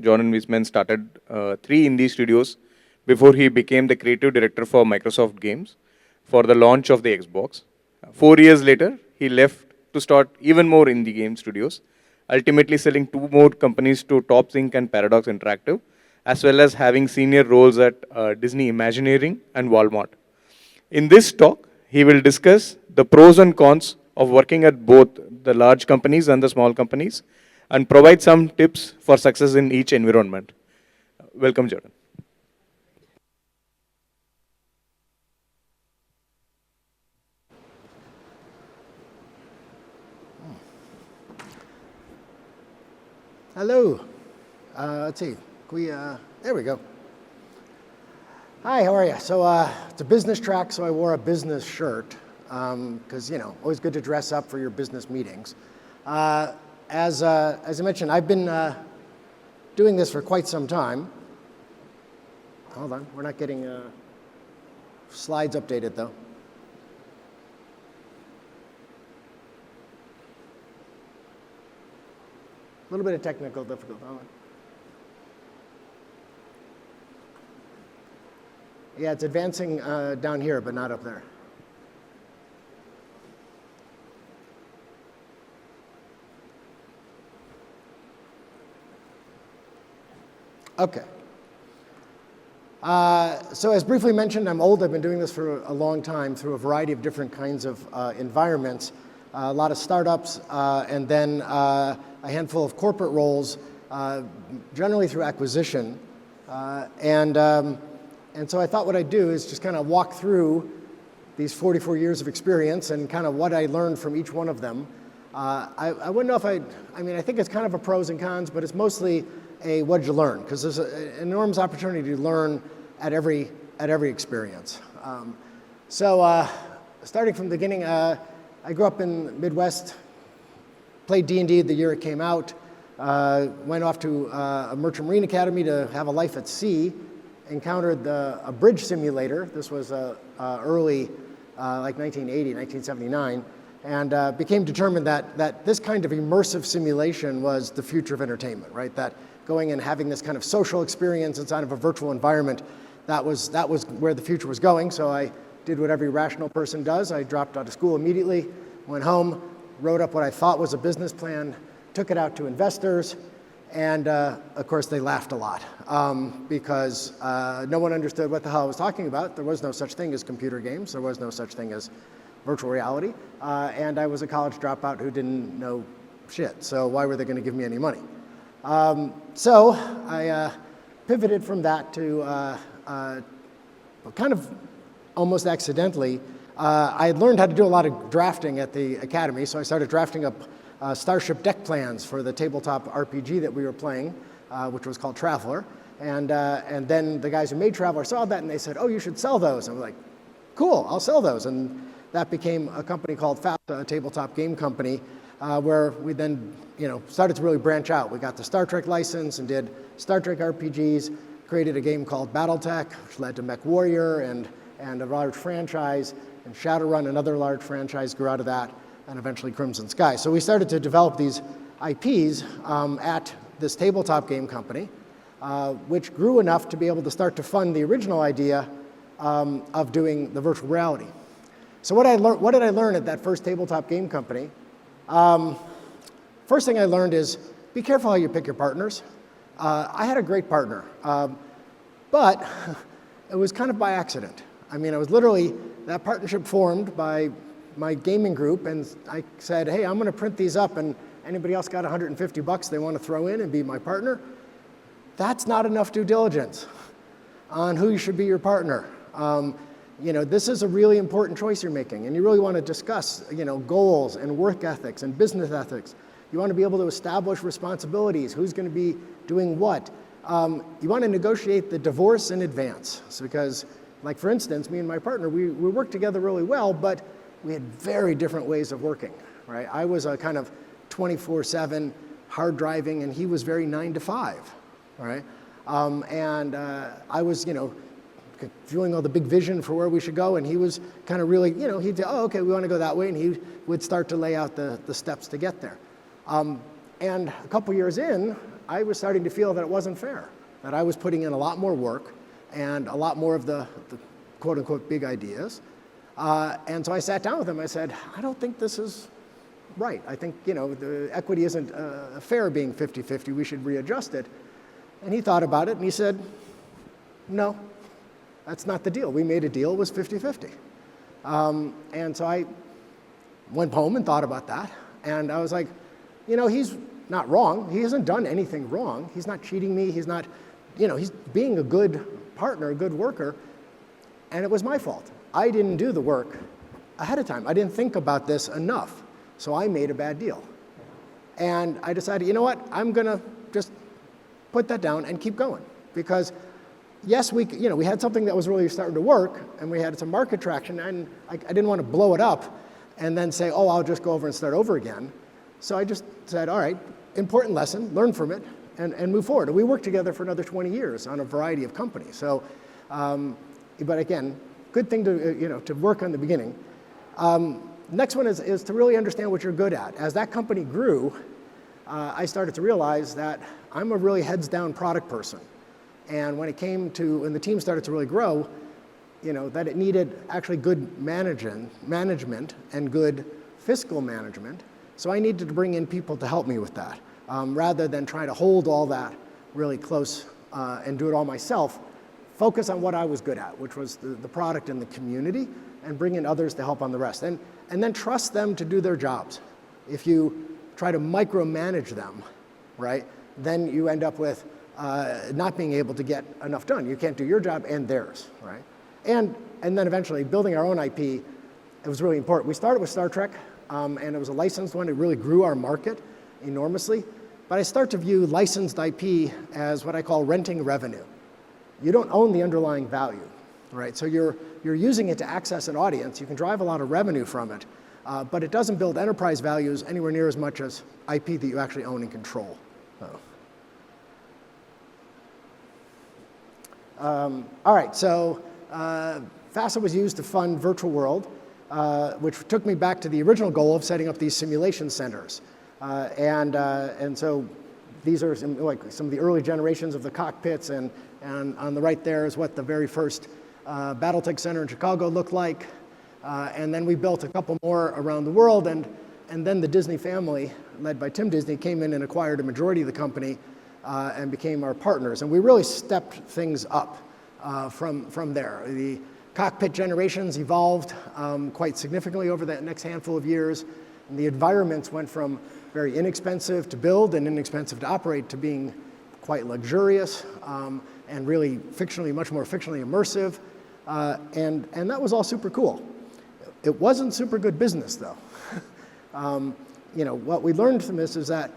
John and Weisman started three indie studios before he became the creative director for Microsoft Games for the launch of the Xbox. 4 years later, he left to start even more indie game studios, ultimately selling two more companies to Top Sync and Paradox Interactive, as well as having senior roles at Disney Imagineering and Walmart. In this talk, he will discuss the pros and cons of working at both the large companies and the small companies and provide some tips for success in each environment. Welcome, Jordan. Hello. Let's see. There we go. Hi, how are you? So it's a business track, so I wore a business shirt because, always good to dress up for your business meetings. As I mentioned, I've been doing this for quite some time. Hold on, we're not getting slides updated, though. A little bit of technical difficulty. Yeah, it's advancing down here, but not up there. Okay. So as briefly mentioned, I'm old. I've been doing this for a long time through a variety of different kinds of environments. A lot of startups, and then a handful of corporate roles, generally through acquisition. And so I thought what I'd do is just kind of walk through these 44 years of experience and kind of what I learned from each one of them. I wouldn't know if I think it's kind of a pros and cons, but it's mostly a what did you learn? Because there's an enormous opportunity to learn at every experience. Starting from the beginning, I grew up in the Midwest, played D&D the year it came out, went off to a Merchant Marine Academy to have a life at sea, encountered a bridge simulator. This was early, like 1980, 1979, and became determined that this kind of immersive simulation was the future of entertainment, right? That going and having this kind of social experience inside of a virtual environment, that was where the future was going. So I did what every rational person does. I dropped out of school immediately, went home, wrote up what I thought was a business plan, took it out to investors, and of course they laughed a lot because no one understood what the hell I was talking about. There was no such thing as computer games. There was no such thing as virtual reality. And I was a college dropout who didn't know shit. So why were they going to give me any money? So I pivoted from that to kind of almost accidentally. I had learned how to do a lot of drafting at the academy, so I started drafting up Starship deck plans for the tabletop RPG that we were playing, which was called Traveler. And then the guys who made Traveler saw that and they said, oh, you should sell those. And I was like, cool, I'll sell those. And that became a company called FAFSA, a tabletop game company, where we then started to really branch out. We got the Star Trek license and did Star Trek RPGs, created a game called Battletech, which led to MechWarrior and a large franchise, and Shadowrun, another large franchise, grew out of that, and eventually Crimson Sky. So we started to develop these IPs at this tabletop game company, which grew enough to be able to start to fund the original idea of doing the virtual reality. So what did I learn at that first tabletop game company? First thing I learned is be careful how you pick your partners. I had a great partner, but it was kind of by accident. I mean, that partnership formed by my gaming group, and I said, hey, I'm going to print these up, and anybody else got $150 they want to throw in and be my partner? That's not enough due diligence on who should be your partner. This is a really important choice you're making, and you really want to discuss, goals and work ethics and business ethics. You want to be able to establish responsibilities, who's going to be doing what. You want to negotiate the divorce in advance, because, like for instance, me and my partner, we worked together really well, but we had very different ways of working, right? I was a kind of 24/7 hard driving, and he was very 9 to 5, right? I was, doing all the big vision for where we should go, and he was kind of really, he'd say, oh, okay, we want to go that way, and he would start to lay out the steps to get there. And a couple years in, I was starting to feel that it wasn't fair, that I was putting in a lot more work and a lot more of the quote-unquote big ideas. And so I sat down with him. I said, I don't think this is right. I think, the equity isn't fair being 50-50. We should readjust it. And he thought about it, and he said, no, that's not the deal. We made a deal. It was 50-50. And so I went home and thought about that. And I was like, he's not wrong. He hasn't done anything wrong. He's not cheating me. He's not, he's being a good partner, a good worker. And it was my fault. I didn't do the work ahead of time. I didn't think about this enough. So I made a bad deal. And I decided, you know what? I'm going to just put that down and keep going. Because yes, we had something that was really starting to work, and we had some market traction, and I didn't want to blow it up and then say, oh, I'll just go over and start over again. So I just said, all right, important lesson, learn from it, and move forward. And we worked together for another 20 years on a variety of companies. So, but again, good thing to work on the beginning. Next one is to really understand what you're good at. As that company grew, I started to realize that I'm a really heads-down product person. And when the team started to really grow, that it needed actually good management and good fiscal management. So I needed to bring in people to help me with that, rather than try to hold all that really close and do it all myself. Focus on what I was good at, which was the product and the community, and bring in others to help on the rest. And then trust them to do their jobs. If you try to micromanage them, right, then you end up with not being able to get enough done. You can't do your job and theirs, right? And then eventually building our own IP, it was really important. We started with Star Trek, and it was a licensed one. It really grew our market enormously. But I start to view licensed IP as what I call renting revenue. You don't own the underlying value, right? So you're using it to access an audience. You can drive a lot of revenue from it, but it doesn't build enterprise values anywhere near as much as IP that you actually own and control. All right, so FASA was used to fund Virtual World, which took me back to the original goal of setting up these simulation centers. And so these are some of the early generations of the cockpits, and on the right there is what the very first Battletech Center in Chicago looked like. And then we built a couple more around the world, and then the Disney family, led by Tim Disney, came in and acquired a majority of the company and became our partners. And we really stepped things up from there. The cockpit generations evolved quite significantly over the next handful of years. And the environments went from very inexpensive to build and inexpensive to operate to being quite luxurious and really much more fictionally immersive. And that was all super cool. It wasn't super good business, though. What we learned from this is that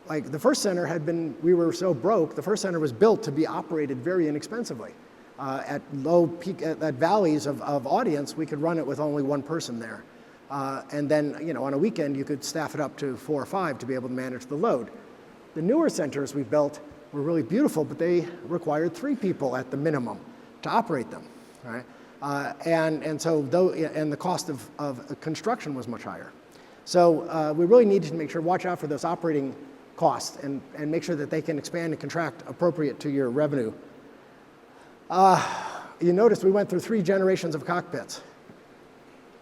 the first center we were so broke, the first center was built to be operated very inexpensively. At low peak, at valleys of audience, we could run it with only one person there. And then, on a weekend, you could staff it up to 4 or 5 to be able to manage the load. The newer centers we built were really beautiful, but they required 3 people at the minimum to operate them, right? And the cost of construction was much higher. So we really needed to watch out for those operating costs and make sure that they can expand and contract appropriate to your revenue. You notice we went through 3 generations of cockpits.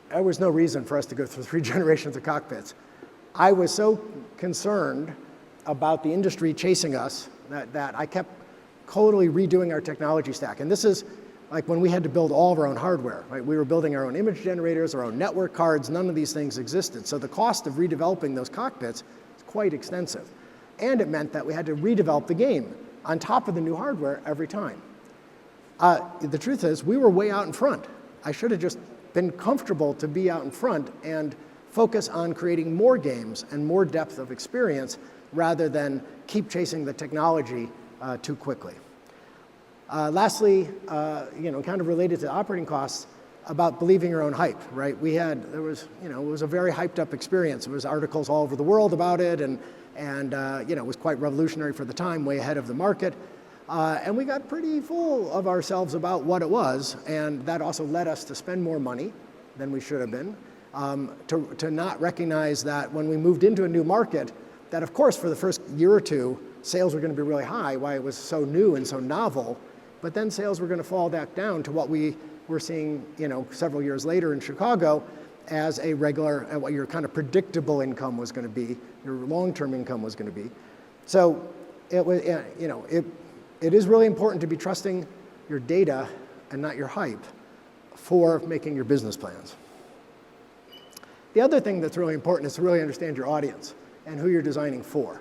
There was no reason for us to go through 3 generations of cockpits. I was so concerned about the industry chasing us that I kept totally redoing our technology stack. And this is like when we had to build all of our own hardware, right? We were building our own image generators, our own network cards. None of these things existed. So the cost of redeveloping those cockpits is quite extensive. And it meant that we had to redevelop the game on top of the new hardware every time. The truth is, we were way out in front. I should have just been comfortable to be out in front and focus on creating more games and more depth of experience rather than keep chasing the technology too quickly. Lastly, kind of related to operating costs, about believing your own hype, right? It was a very hyped up experience. There was articles all over the world about it, and it was quite revolutionary for the time, way ahead of the market. And we got pretty full of ourselves about what it was, and that also led us to spend more money than we should have been, to not recognize that when we moved into a new market, that of course for the first year or two, sales were going to be really high, why it was so new and so novel, but then sales were going to fall back down to what we were seeing, several years later in Chicago as a regular, what your kind of predictable income was going to be, your long-term income was going to be. So it was, it is really important to be trusting your data and not your hype for making your business plans. The other thing that's really important is to really understand your audience and who you're designing for,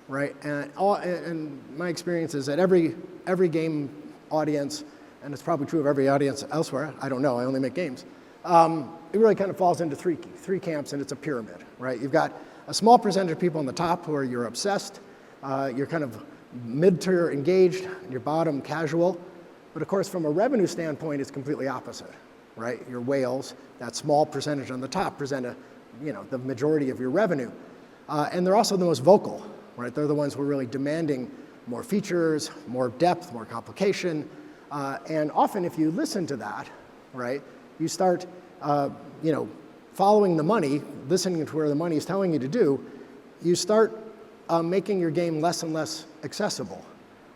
right? And my experience is that every game audience, and it's probably true of every audience elsewhere, I don't know, I only make games, it really kind of falls into three camps, and it's a pyramid, right? You've got a small percentage of people on the top who are you're obsessed, you're kind of mid-tier engaged, and your bottom casual. But of course, from a revenue standpoint, it's completely opposite, right? Your whales, that small percentage on the top, present the majority of your revenue. And they're also the most vocal, right? They're the ones who are really demanding more features, more depth, more complication. And often if you listen to that, right, you start, following the money, listening to where the money is telling you to do, you start making your game less and less accessible,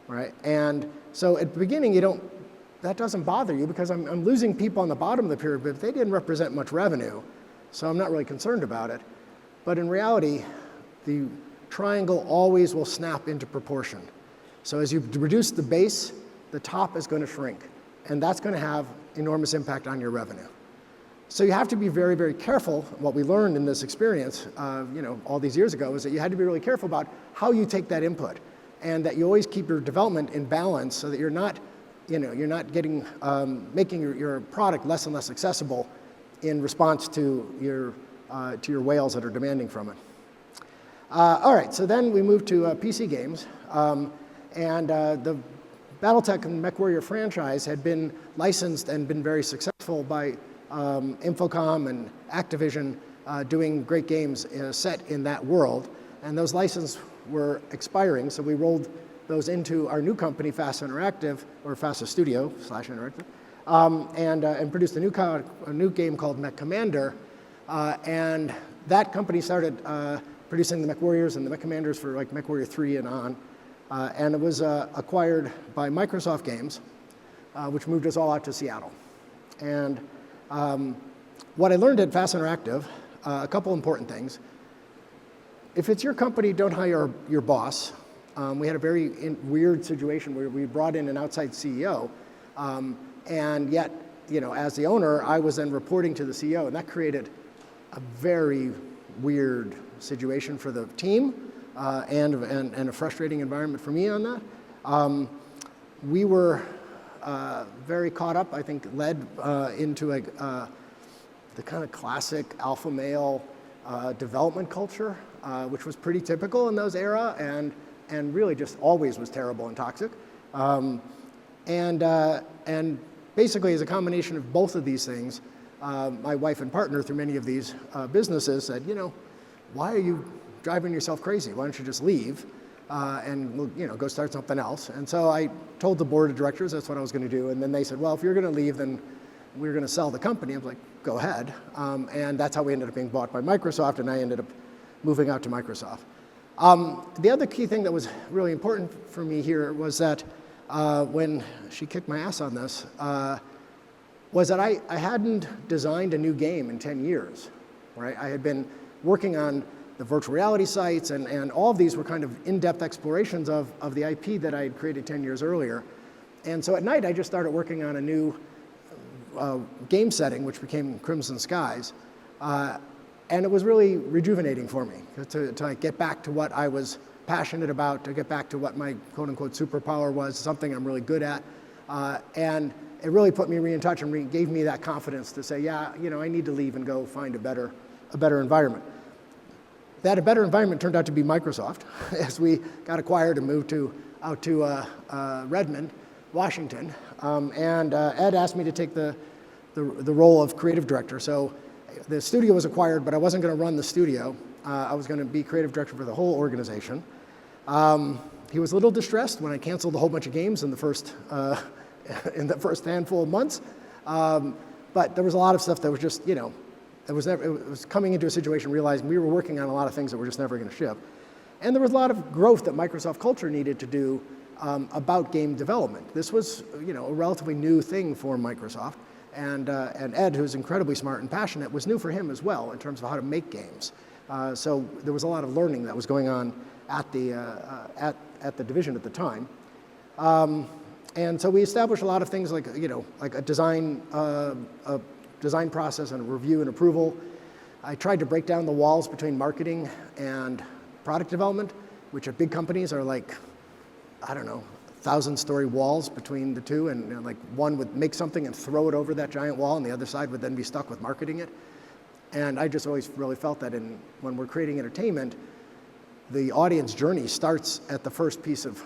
right? And so at the beginning, that doesn't bother you because I'm losing people on the bottom of the pyramid, but they didn't represent much revenue, so I'm not really concerned about it. But in reality, the triangle always will snap into proportion. So as you reduce the base, the top is going to shrink, and that's going to have enormous impact on your revenue. So you have to be very, very careful. What we learned in this experience, all these years ago, is that you had to be really careful about how you take that input, and that you always keep your development in balance so that you're not getting making your product less and less accessible in response to your whales that are demanding from it. All right, so then we moved to PC games, and the BattleTech and MechWarrior franchise had been licensed and been very successful by Infocom and Activision doing great games set in that world, and those licenses were expiring, so we rolled those into our new company, FASA Interactive, or FASA Studio /Interactive, and produced a new game called Mech Commander, and that company started producing the MechWarriors and the Mech Commanders for like MechWarrior 3 and on, and it was acquired by Microsoft Games, which moved us all out to Seattle. And what I learned at FASA Interactive, a couple important things. If it's your company, don't hire your boss. We had a very weird situation where we brought in an outside CEO, and yet, as the owner, I was then reporting to the CEO, and that created a very weird situation for the team, and a frustrating environment for me on that. We were very caught up, I think, led into the kind of classic alpha male development culture, which was pretty typical in those era, and really just always was terrible and toxic. And basically, as a combination of both of these things, my wife and partner through many of these businesses said, why are you driving yourself crazy? Why don't you just leave and go start something else? And so I told the board of directors that's what I was going to do, and then they said, well, if you're going to leave, then we're going to sell the company. I was like, go ahead. And that's how we ended up being bought by Microsoft, and I ended up moving out to Microsoft. The other key thing that was really important for me here was that when she kicked my ass on this, was that I hadn't designed a new game in 10 years, right? I had been working on the virtual reality sites, and all of these were kind of in-depth explorations of the IP that I had created 10 years earlier. And so at night, I just started working on a new game setting, which became Crimson Skies. And it was really rejuvenating for me to get back to what I was passionate about, to get back to what my quote-unquote superpower was, something I'm really good at. And it really put me in touch and gave me that confidence to say, yeah, I need to leave and go find a better environment. That a better environment turned out to be Microsoft, as we got acquired and moved out to Redmond, Washington. And Ed asked me to take the role of creative director. So the studio was acquired, but I wasn't going to run the studio. I was going to be creative director for the whole organization. He was a little distressed when I canceled a whole bunch of games in the first handful of months. But there was a lot of stuff that was just, it was coming into a situation realizing we were working on a lot of things that were just never going to ship. And there was a lot of growth that Microsoft culture needed to do about game development. This was, a relatively new thing for Microsoft. And Ed, who's incredibly smart and passionate, was new for him as well in terms of how to make games. So there was a lot of learning that was going on at the division at the time. And so we established a lot of things like, like a design process and a review and approval. I tried to break down the walls between marketing and product development, which at big companies are like, I don't know, 1,000-story walls between the two, and like one would make something and throw it over that giant wall, and the other side would then be stuck with marketing it. And I just always really felt that when we're creating entertainment, the audience journey starts at the first piece of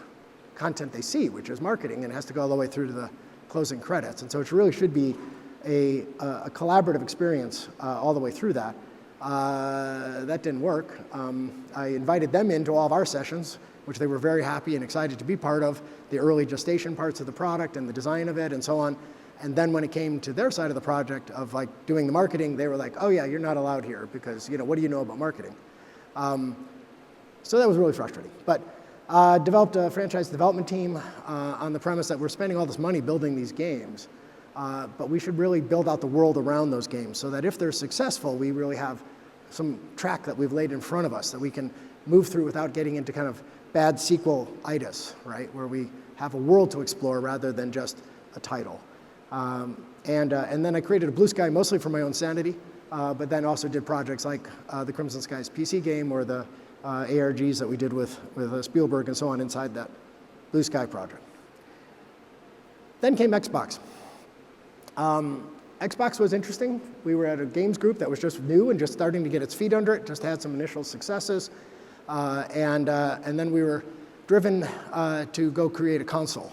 content they see, which is marketing, and it has to go all the way through to the closing credits. And so it really should be a collaborative experience all the way through that. That didn't work. I invited them into all of our sessions, which they were very happy and excited to be part of, the early gestation parts of the product and the design of it and so on. And then when it came to their side of the project of like doing the marketing, they were like, oh yeah, you're not allowed here because, what do you know about marketing? So that was really frustrating. But developed a franchise development team on the premise that we're spending all this money building these games, but we should really build out the world around those games so that if they're successful, we really have some track that we've laid in front of us that we can move through without getting into kind of bad sequel-itis, right? Where we have a world to explore rather than just a title. And then I created a Blue Sky mostly for my own sanity, but then also did projects like the Crimson Skies PC game or the ARGs that we did with Spielberg and so on inside that Blue Sky project. Then came Xbox. Xbox was interesting. We were at a games group that was just new and just starting to get its feet under it, just had some initial successes. And then we were driven to go create a console.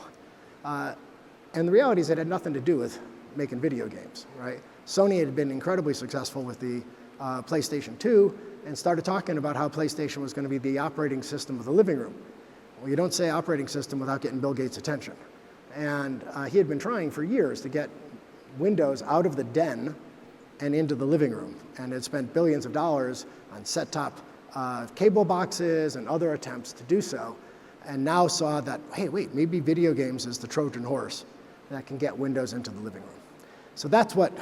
And the reality is it had nothing to do with making video games, right? Sony had been incredibly successful with the PlayStation 2 and started talking about how PlayStation was going to be the operating system of the living room. Well, you don't say operating system without getting Bill Gates' attention. And he had been trying for years to get Windows out of the den and into the living room, and had spent billions of dollars on set-top cable boxes and other attempts to do so, and now saw that, hey, wait, maybe video games is the Trojan horse that can get Windows into the living room. So that's what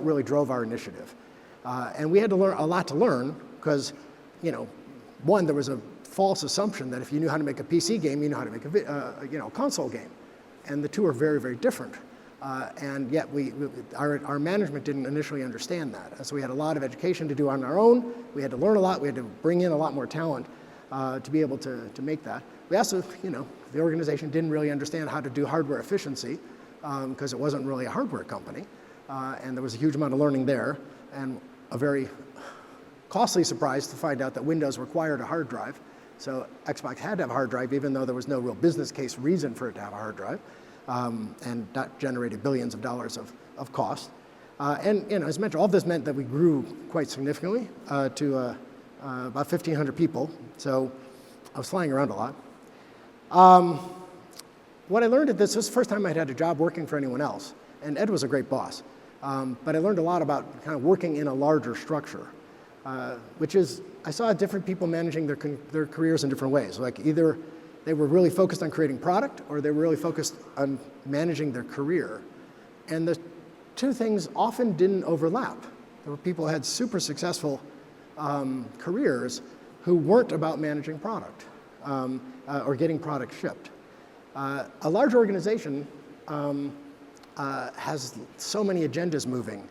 really drove our initiative. And we had to learn a lot to learn because, one, there was a false assumption that if you knew how to make a PC game, you know how to make a console game. And the two are very, very different. And yet our management didn't initially understand that. And so we had a lot of education to do on our own. We had to learn a lot. We had to bring in a lot more talent to be able to make that. We also, the organization didn't really understand how to do hardware efficiency because it wasn't really a hardware company. And there was a huge amount of learning there, and a very costly surprise to find out that Windows required a hard drive. So Xbox had to have a hard drive, even though there was no real business case reason for it to have a hard drive. And that generated billions of dollars of cost. And as mentioned, all this meant that we grew quite significantly to about 1,500 people. So I was flying around a lot. What I learned at this was the first time I'd had a job working for anyone else. And Ed was a great boss. But I learned a lot about kind of working in a larger structure, which is, I saw different people managing their careers in different ways. Like either they were really focused on creating product, or they were really focused on managing their career. And the two things often didn't overlap. There were people who had super successful careers who weren't about managing product or getting product shipped. A large organization has so many agendas moving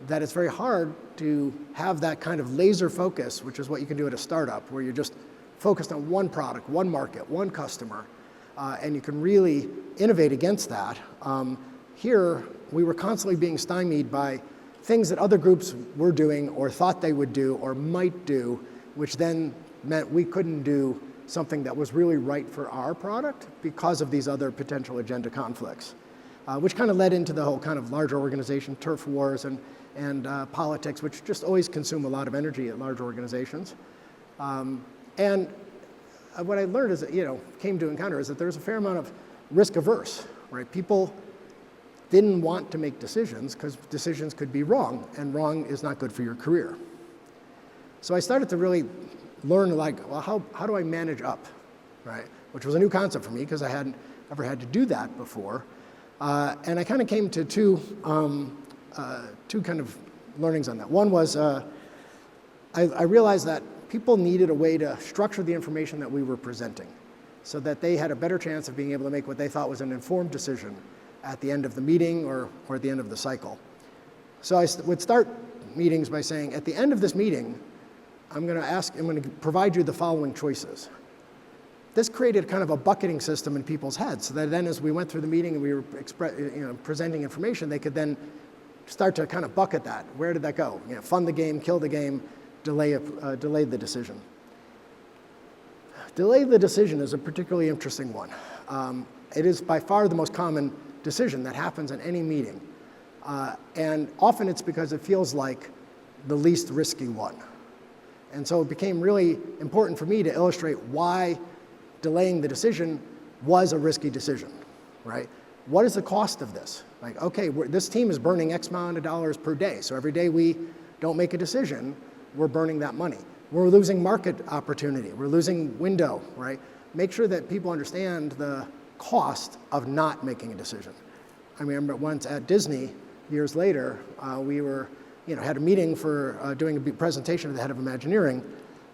that it's very hard to have that kind of laser focus, which is what you can do at a startup, where you're just focused on one product, one market, one customer, and you can really innovate against that. Here, we were constantly being stymied by things that other groups were doing or thought they would do or might do, which then meant we couldn't do something that was really right for our product because of these other potential agenda conflicts, which kind of led into the whole kind of larger organization turf wars and politics, which just always consume a lot of energy at large organizations. And what I learned is that, came to encounter is that there's a fair amount of risk averse, right? People didn't want to make decisions because decisions could be wrong, and wrong is not good for your career. So I started to really learn like, well, how do I manage up, right? Which was a new concept for me because I hadn't ever had to do that before. And I kind of came to two kind of learnings on that. One was I realized that people needed a way to structure the information that we were presenting so that they had a better chance of being able to make what they thought was an informed decision at the end of the meeting or at the end of the cycle. So I would start meetings by saying, at the end of this meeting, I'm going to provide you the following choices. This created kind of a bucketing system in people's heads so that then as we went through the meeting and we were presenting information, they could then start to kind of bucket that. Where did that go? Fund the game, kill the game, delay the decision. Delay the decision is a particularly interesting one. It is by far the most common decision that happens in any meeting. And often it's because it feels like the least risky one. And so it became really important for me to illustrate why delaying the decision was a risky decision, right? What is the cost of this? Like, okay, this team is burning X amount of dollars per day, so every day we don't make a decision, we're burning that money. We're losing market opportunity, we're losing window, right? Make sure that people understand the cost of not making a decision. I remember once at Disney, years later, we were, had a meeting for doing a presentation to the head of Imagineering,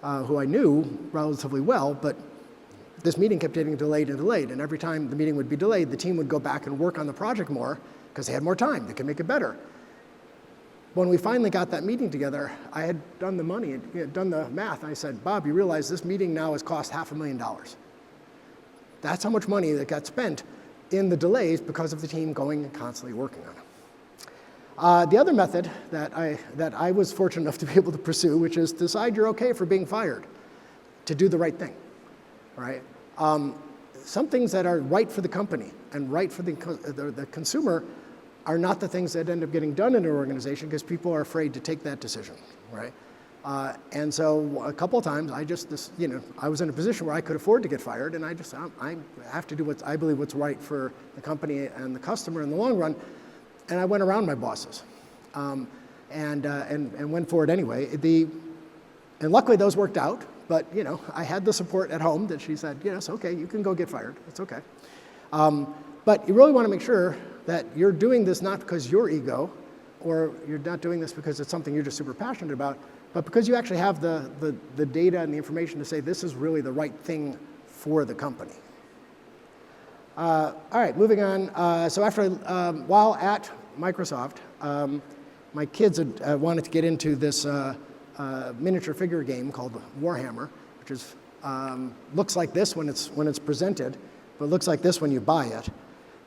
who I knew relatively well, but this meeting kept getting delayed and delayed, and every time the meeting would be delayed, the team would go back and work on the project more because they had more time, they could make it better. When we finally got that meeting together, I had done the money, done the math, and I said, Bob, you realize this meeting now has cost $500,000. That's how much money that got spent in the delays because of the team going and constantly working on it. The other method that I was fortunate enough to be able to pursue, which is decide you're okay for being fired, to do the right thing, right? Some things that are right for the company and right for the consumer are not the things that end up getting done in an organization because people are afraid to take that decision, right? And so a couple of times I was in a position where I could afford to get fired, and I have to do I believe what's right for the company and the customer in the long run. And I went around my bosses, and went for it anyway. And luckily those worked out, but I had the support at home that she said, it's okay, you can go get fired, it's okay. But you really want to make sure that you're doing this not because your ego, or you're not doing this because it's something you're just super passionate about, but because you actually have the data and the information to say this is really the right thing for the company. All right, moving on. So after while at Microsoft, my kids had wanted to get into this miniature figure game called Warhammer, which is looks like this when it's presented, but looks like this when you buy it.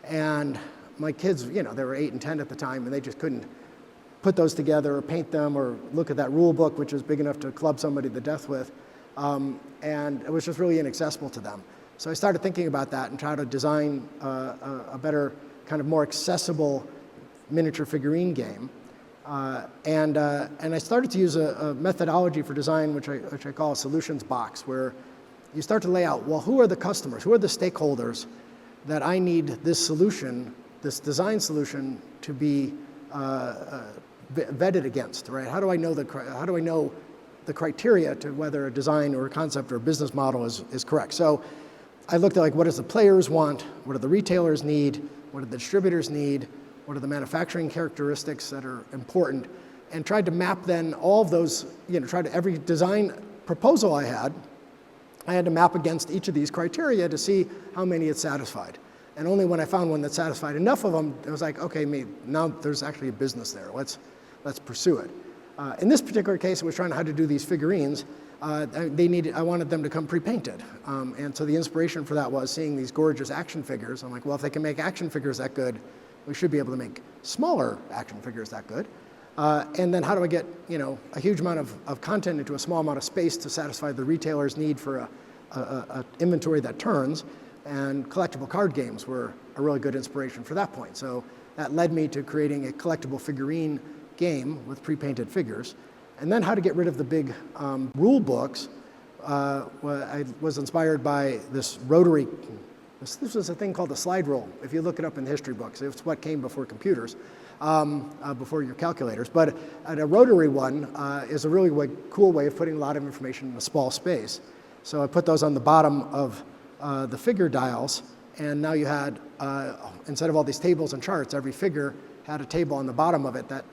And my kids, they were 8 and 10 at the time, and they just couldn't put those together or paint them or look at that rule book, which is big enough to club somebody to death with. And it was just really inaccessible to them. So I started thinking about that and tried to design a better, kind of more accessible miniature figurine game. And I started to use a methodology for design, which I call a solutions box, where you start to lay out, well, who are the customers? Who are the stakeholders that I need this solution, this design solution, to be vetted against, right? How do I know the criteria to whether a design or a concept or a business model is correct? So I looked at what does the players want, what do the retailers need, what do the distributors need, what are the manufacturing characteristics that are important, and tried to map then all of those, every design proposal I had to map against each of these criteria to see how many it satisfied. And only when I found one that satisfied enough of them, it was like, okay, now there's actually a business there. Let's pursue it. In this particular case, I was trying how to do these figurines. I wanted them to come pre-painted. And so the inspiration for that was seeing these gorgeous action figures. I'm like, well, if they can make action figures that good, we should be able to make smaller action figures that good. And then how do I get a huge amount of content into a small amount of space to satisfy the retailer's need for a inventory that turns? And collectible card games were a really good inspiration for that point. So that led me to creating a collectible figurine game with pre-painted figures. And then how to get rid of the big rule books. I was inspired by this rotary This was a thing called the slide rule. If you look it up in the history books, it's what came before computers, before your calculators. But a rotary one is a really cool way of putting a lot of information in a small space. So I put those on the bottom of the figure dials, and now you had, instead of all these tables and charts, every figure had a table on the bottom of it that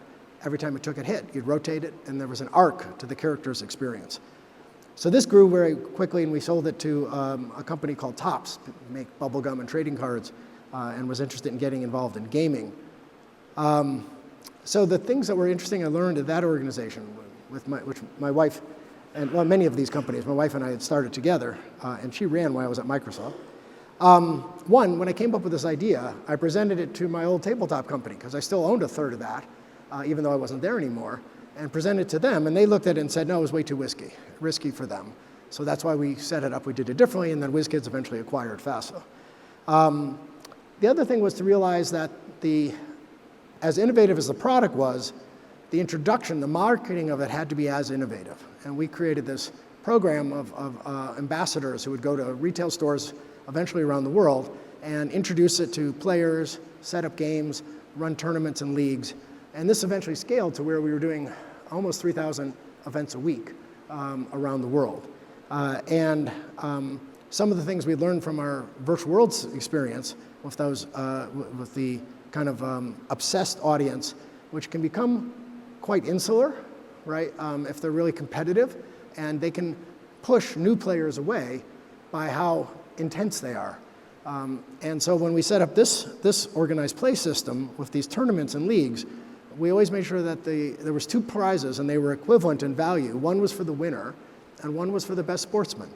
every time it took a hit, you'd rotate it, and there was an arc to the character's experience. So this grew very quickly, and we sold it to a company called Topps, make bubble gum and trading cards, and was interested in getting involved in gaming. So the things that were interesting I learned at that organization, which my wife, and well, many of these companies, my wife and I had started together, and she ran when I was at Microsoft. One, when I came up with this idea, I presented it to my old tabletop company, because I still owned a third of that, even though I wasn't there anymore, and presented it to them, and they looked at it and said, no, it was way too risky for them. So that's why we set it up, we did it differently, and then WizKids eventually acquired FASA. The other thing was to realize that as innovative as the product was, the introduction, the marketing of it had to be as innovative. And we created this program of ambassadors who would go to retail stores eventually around the world and introduce it to players, set up games, run tournaments and leagues. And this eventually scaled to where we were doing almost 3,000 events a week around the world. Some of the things we learned from our virtual worlds experience with with the kind of obsessed audience, which can become quite insular, right? If they're really competitive, and they can push new players away by how intense they are. And so when we set up this organized play system with these tournaments and leagues, we always made sure that there was 2 prizes, and they were equivalent in value. One was for the winner, and one was for the best sportsman,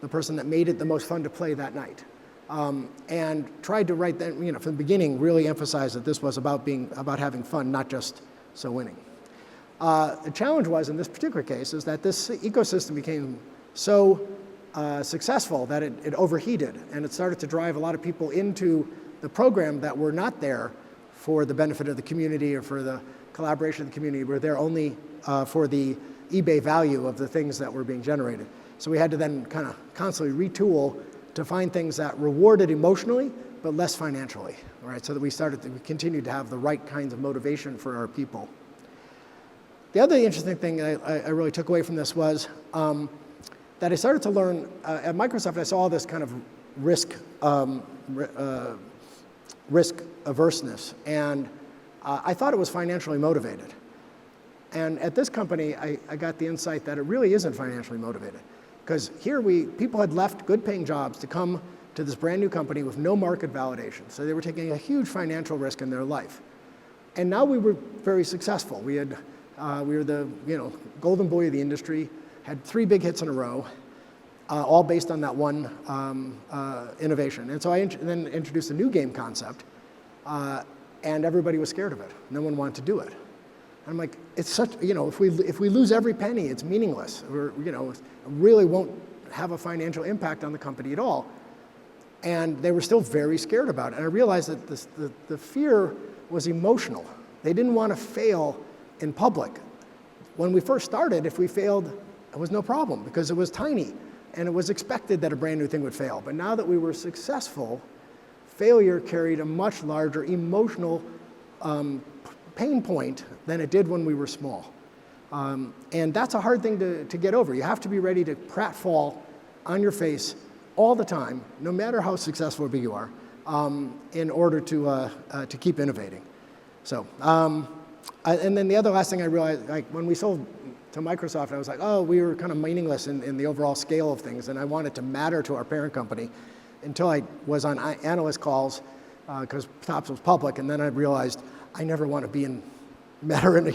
the person that made it the most fun to play that night. And tried to write that, from the beginning, really emphasize that this was about having fun, not just winning. The challenge was, in this particular case, is that this ecosystem became so successful that it overheated, and it started to drive a lot of people into the program that were not there for the benefit of the community or for the collaboration of the community. We're there only for the eBay value of the things that were being generated. So we had to then kind of constantly retool to find things that rewarded emotionally, but less financially, right? So that we continued to have the right kinds of motivation for our people. The other interesting thing I really took away from this was that I started to learn, at Microsoft, I saw all this kind of risk averseness, and I thought it was financially motivated. And at this company, I got the insight that it really isn't financially motivated. Because here people had left good paying jobs to come to this brand new company with no market validation. So they were taking a huge financial risk in their life. And now we were very successful. We were the golden boy of the industry, had 3 big hits in a row, all based on that one innovation. And so I then introduced a new game concept, and everybody was scared of it. No one wanted to do it. And I'm like, it's such, if we lose every penny, it's meaningless. It really won't have a financial impact on the company at all. And they were still very scared about it. And I realized that the fear was emotional. They didn't want to fail in public. When we first started, if we failed, it was no problem because it was tiny. And it was expected that a brand new thing would fail. But now that we were successful, failure carried a much larger emotional pain point than it did when we were small. And that's a hard thing to get over. You have to be ready to pratfall on your face all the time, no matter how successful or big you are, in order to keep innovating. So, and then the other last thing I realized, like when we sold to Microsoft, I was like, oh, we were kind of meaningless in the overall scale of things, and I wanted to matter to our parent company until I was on analyst calls, because Topps was public, and then I realized I never want to matter in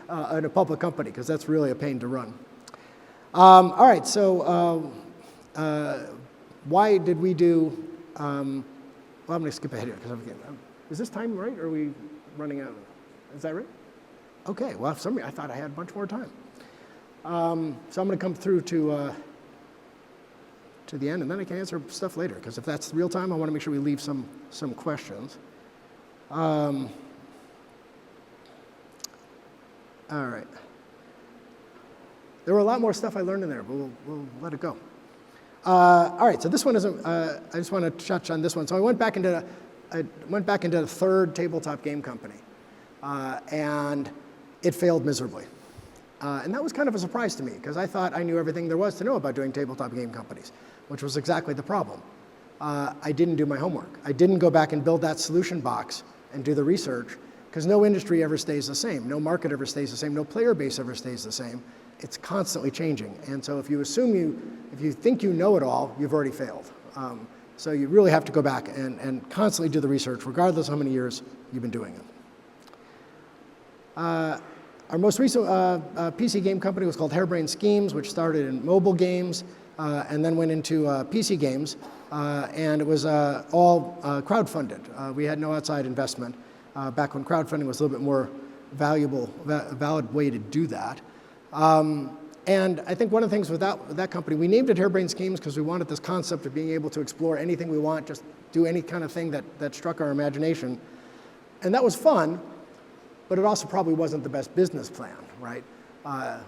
a public company, because that's really a pain to run. All right, so why did we do, well, I'm going to skip ahead here, because is this time right, or are we running out? Is that right? Okay, well, for some reason, I thought I had a bunch more time. So I'm going to come through to the end, and then I can answer stuff later, because if that's real time, I want to make sure we leave some questions. All right. There were a lot more stuff I learned in there, but we'll let it go. All right, so this one isn't, I just want to touch on this one. So I went back into the third tabletop game company, and it failed miserably. And that was kind of a surprise to me, because I thought I knew everything there was to know about doing tabletop game companies, which was exactly the problem. I didn't do my homework. I didn't go back and build that solution box and do the research, because no industry ever stays the same, no market ever stays the same, no player base ever stays the same. It's constantly changing. And so if you think you know it all, you've already failed. So you really have to go back and constantly do the research, regardless of how many years you've been doing it. Our most recent PC game company was called Harebrained Schemes, which started in mobile games and then went into PC games. And it was all crowdfunded. We had no outside investment back when crowdfunding was a little bit more valid way to do that. And I think one of the things with that company, we named it Harebrained Schemes because we wanted this concept of being able to explore anything we want, just do any kind of thing that struck our imagination. And that was fun, but it also probably wasn't the best business plan, right?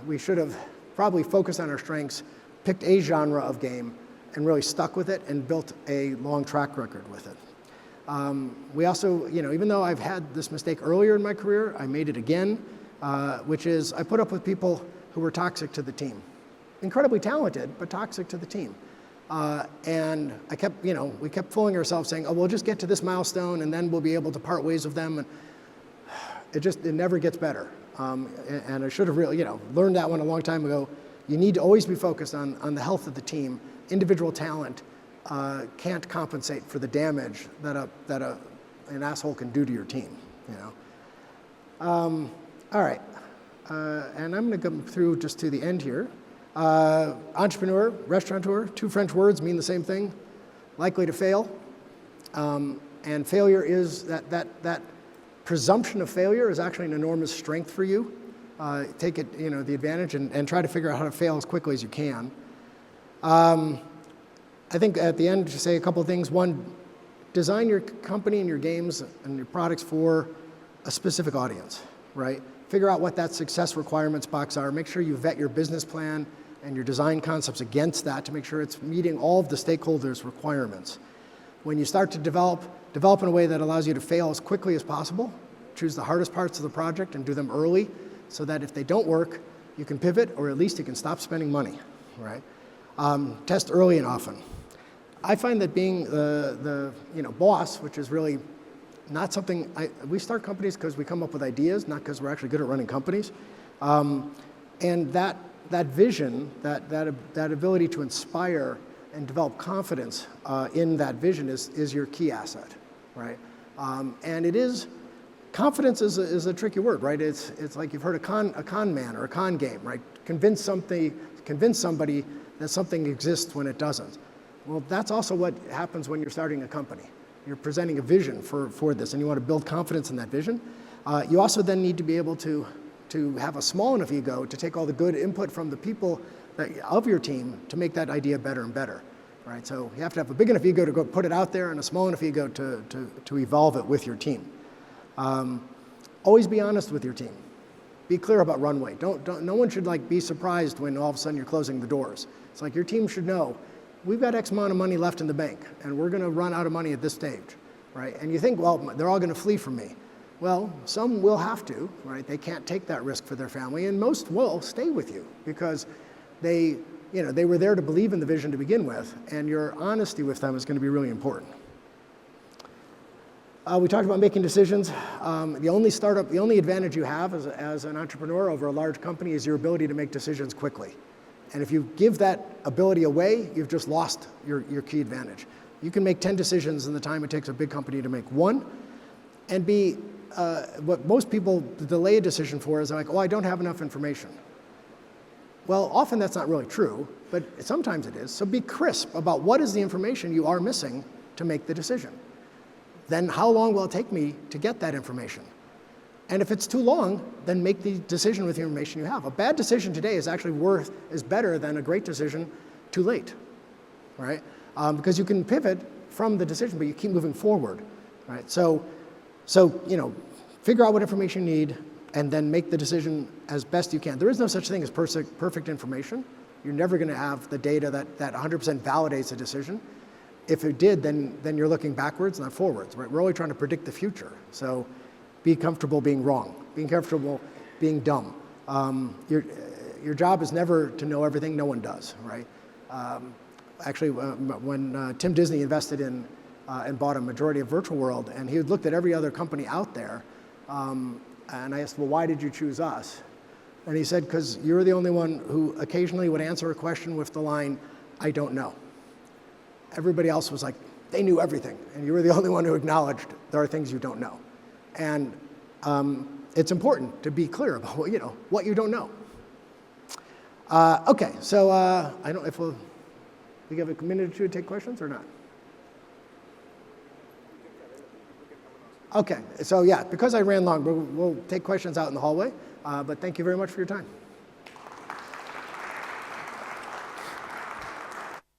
We should have probably focused on our strengths, picked a genre of game, and really stuck with it and built a long track record with it. We also, even though I've had this mistake earlier in my career, I made it again, which is I put up with people who were toxic to the team. Incredibly talented, but toxic to the team. And we kept fooling ourselves saying, oh, we'll just get to this milestone and then we'll be able to part ways with them. And it never gets better. And I should have really, learned that one a long time ago. You need to always be focused on the health of the team. Individual talent can't compensate for the damage that an asshole can do to your team, All right, and I'm going to go through just to the end here. Entrepreneur, restaurateur, two French words mean the same thing. Likely to fail, and failure is that presumption of failure is actually an enormous strength for you. Take it, the advantage and try to figure out how to fail as quickly as you can. I think at the end, just say a couple of things. One, design your company and your games and your products for a specific audience, right? Figure out what that success requirements box are. Make sure you vet your business plan and your design concepts against that to make sure it's meeting all of the stakeholders' requirements. When you start to develop in a way that allows you to fail as quickly as possible. Choose the hardest parts of the project and do them early so that if they don't work, you can pivot or at least you can stop spending money, right? Test early and often. I find that being the boss, which is really not something, we start companies because we come up with ideas, not because we're actually good at running companies. And that vision, that ability to inspire and develop confidence in that vision is your key asset, right? And it is, confidence is a tricky word, right? It's like you've heard a con man or a con game, right? Convince somebody that something exists when it doesn't. Well, that's also what happens when you're starting a company. You're presenting a vision for this, and you want to build confidence in that vision. You also then need to be able to have a small enough ego to take all the good input from the people of your team to make that idea better and better, right? So you have to have a big enough ego to go put it out there and a small enough ego to evolve it with your team. Always be honest with your team. Be clear about runway. No one should be surprised when all of a sudden you're closing the doors. It's like your team should know, we've got X amount of money left in the bank, and we're going to run out of money at this stage, right? And you think, well, they're all going to flee from me. Well, some will have to, right? They can't take that risk for their family, and most will stay with you because they were there to believe in the vision to begin with, and your honesty with them is going to be really important. We talked about making decisions. The only advantage you have as an entrepreneur over a large company is your ability to make decisions quickly. And if you give that ability away, you've just lost your key advantage. You can make 10 decisions in the time it takes a big company to make one, and what most people delay a decision for is like, oh, I don't have enough information. Well, often that's not really true, but sometimes it is. So be crisp about what is the information you are missing to make the decision. Then how long will it take me to get that information? And if it's too long, then make the decision with the information you have. A bad decision today is actually is better than a great decision too late, right? Because you can pivot from the decision, but you keep moving forward, right? So figure out what information you need and then make the decision as best you can. There is no such thing as perfect information, You're never going to have the data that 100% validates a decision. If it did, then you're looking backwards, not forwards, right? We're only trying to predict the future. So be comfortable being wrong, being comfortable being dumb. Your job is never to know everything. No one does, right? Actually, when Tim Disney invested in and bought a majority of Virtual World, and he had looked at every other company out there, and I asked, well, why did you choose us? And he said, because you're the only one who occasionally would answer a question with the line, I don't know. Everybody else was like, they knew everything, and you were the only one who acknowledged there are things you don't know. And it's important to be clear about what you don't know. Okay, so I don't know if we have a minute or two to take questions or not. Okay, so yeah, because I ran long, we'll take questions out in the hallway, but thank you very much for your time.